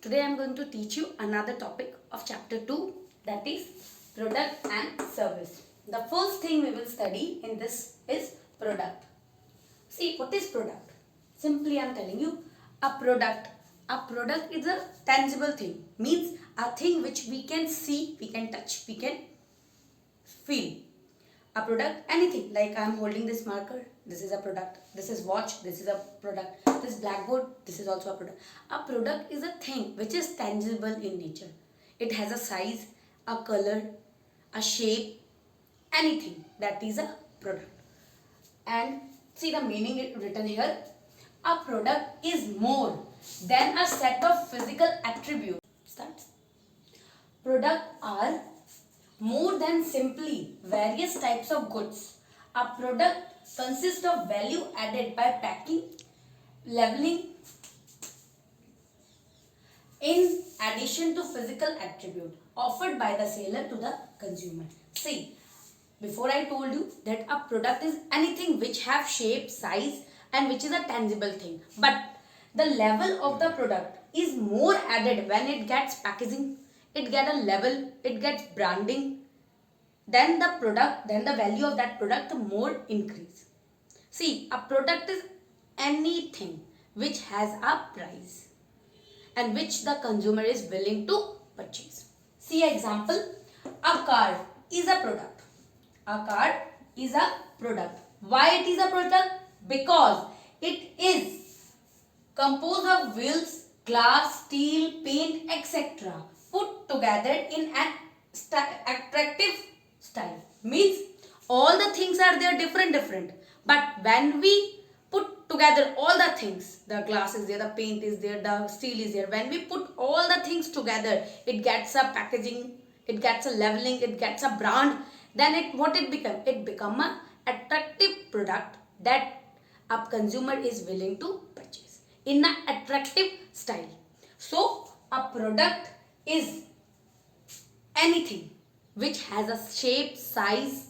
Today I am going to teach you another topic of chapter 2, that is product and service. The first thing we will study in this is product. See, what is product? Simply I am telling you, a product. A product is a tangible thing, means a thing which we can see, we can touch, we can feel. A product, anything, like I am holding this marker, this is a product. This is watch, this is a product. This blackboard, this is also a product. A product is a thing which is tangible in nature. It has a size, a color, a shape, anything, that is a product. And see the meaning written here. A product is more than a set of physical attributes. Starts. Products are more than simply various types of goods. A product consists of value added by packing, labeling, in addition to physical attribute offered by the seller to the consumer. See, before I told you that a product is anything which have shape, size and which is a tangible thing. But the level of the product is more added when it gets packaging, it gets a label, it gets branding. Then the product, then the value of that product more increase. See, a product is anything which has a price and which the consumer is willing to purchase. See example, a car is a product. A car is a product. Why it is a product? Because it is composed of wheels, glass, steel, paint, etc. put together in an attractive style. Means all the things are there different. But when we put together all the things, the glass is there, the paint is there, the steel is there. When we put all the things together, it gets a packaging, it gets a labeling, it gets a brand. Then what it become? It become an attractive product that a consumer is willing to purchase in an attractive style. So a product is anything which has a shape, size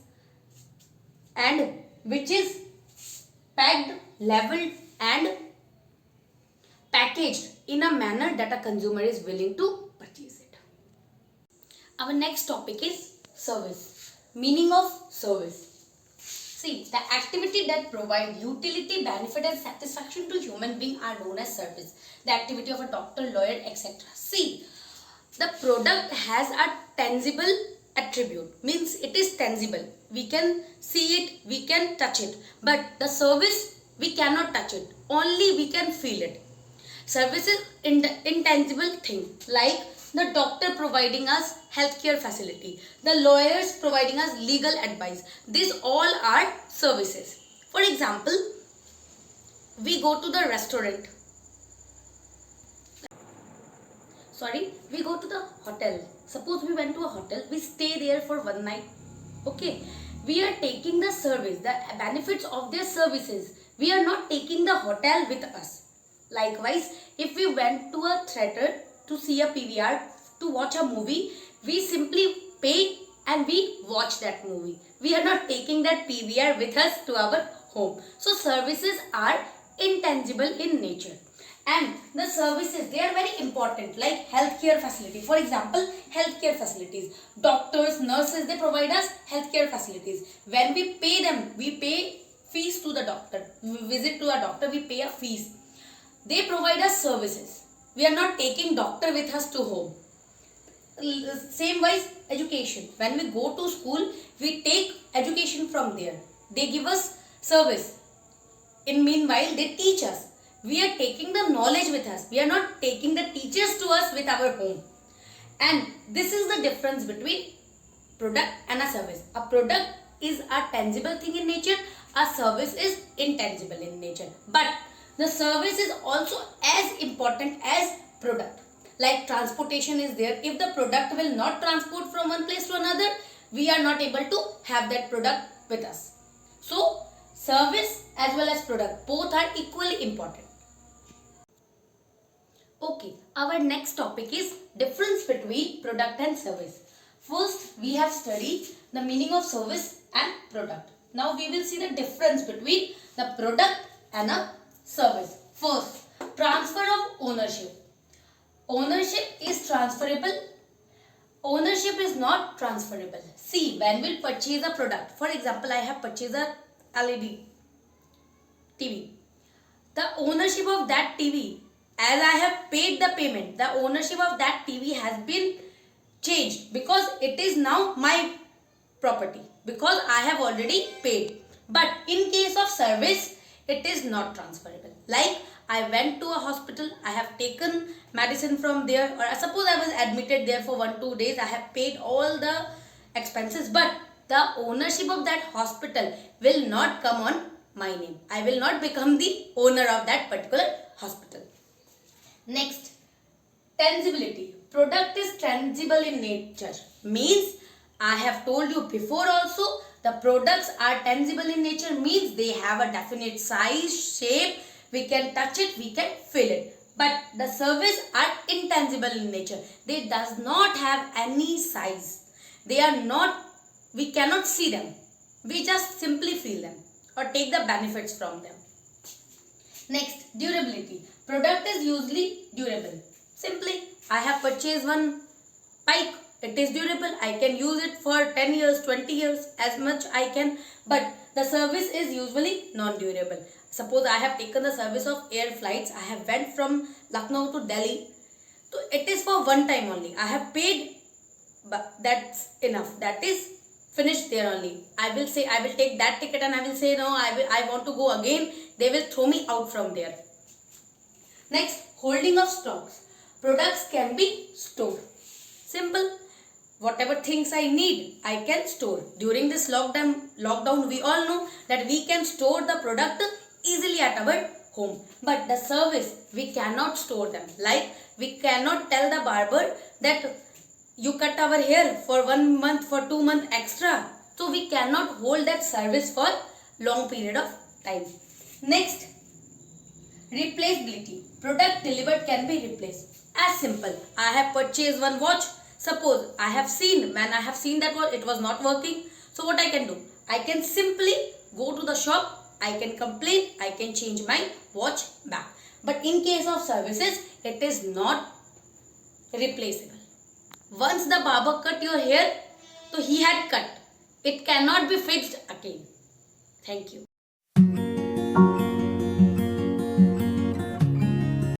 and which is packed, labeled and packaged in a manner that a consumer is willing to purchase it. Our next topic is service. Meaning of service. See, the activity that provide utility, benefit and satisfaction to human being are known as service. The activity of a doctor, lawyer, etc. See, the product has a tangible attribute, means it is tangible. We can see it, we can touch it. But the service, we cannot touch it. Only we can feel it. Service is intangible thing, like the doctor providing us healthcare facility, the lawyers providing us legal advice. These all are services. For example, we go to the restaurant. We go to the hotel. Suppose we went to a hotel, we stay there for one night. Okay, we are taking the service, the benefits of their services. We are not taking the hotel with us. Likewise, if we went to a theater to see a PVR, to watch a movie, we simply pay and we watch that movie. We are not taking that PVR with us to our home. So services are intangible in nature. And the services, they are very important, like healthcare facility. For example, healthcare facilities. Doctors, nurses, they provide us healthcare facilities. When we pay them, we pay fees to the doctor. We visit to a doctor, we pay a fees. They provide us services. We are not taking doctor with us to home. Same wise, education. When we go to school, we take education from there. They give us service. In meanwhile, they teach us. We are taking the knowledge with us. We are not taking the teachers to us with our home. And this is the difference between product and a service. A product is a tangible thing in nature. A service is intangible in nature. But the service is also as important as product. Like transportation is there. If the product will not transport from one place to another, we are not able to have that product with us. So, service as well as product, both are equally important. Okay, our next topic is difference between product and service. First, we have studied the meaning of service and product. Now, we will see the difference between the product and a service. First, transfer of ownership. Ownership is transferable. Ownership is not transferable. See, when we'll purchase a product, for example, I have purchased a LED TV. The ownership of that TV, as I have paid the payment, the ownership of that TV has been changed because it is now my property, because I have already paid. But in case of service, it is not transferable. Like, I went to a hospital, I have taken medicine from there, or suppose I was admitted there for 1-2 days, I have paid all the expenses, but the ownership of that hospital will not come on my name. I will not become the owner of that particular hospital. Next, tangibility. Product is tangible in nature. Means, I have told you before also, the products are tangible in nature, means they have a definite size, shape, we can touch it, we can feel it. But the service are intangible in nature. They does not have any size. They are not, we cannot see them. We just simply feel them or take the benefits from them. Next, durability. Product is usually durable. Simply, I have purchased one bike. It is durable. I can use it for 10 years, 20 years, as much I can. But the service is usually non-durable. Suppose I have taken the service of air flights. I have went from Lucknow to Delhi. So it is for one time only. I have paid, but that's enough. That is finished there only. I will say, I will take that ticket and I will say, no, I want to go again. They will throw me out from there. Next, holding of stocks. Products can be stored. Simple. Whatever things I need, I can store. During this lockdown, we all know that we can store the product easily at our home. But the service, we cannot store them. Like, we cannot tell the barber that you cut our hair for 1 month, for 2 months extra. So we cannot hold that service for long period of time. Next, replaceability. Product delivered can be replaced. As simple. I have purchased one watch. Suppose I have seen that watch, it was not working. So what I can do? I can simply go to the shop. I can complain. I can change my watch back. But in case of services, it is not replaceable. Once the barber cut your hair, so he had cut. It cannot be fixed again. Thank you.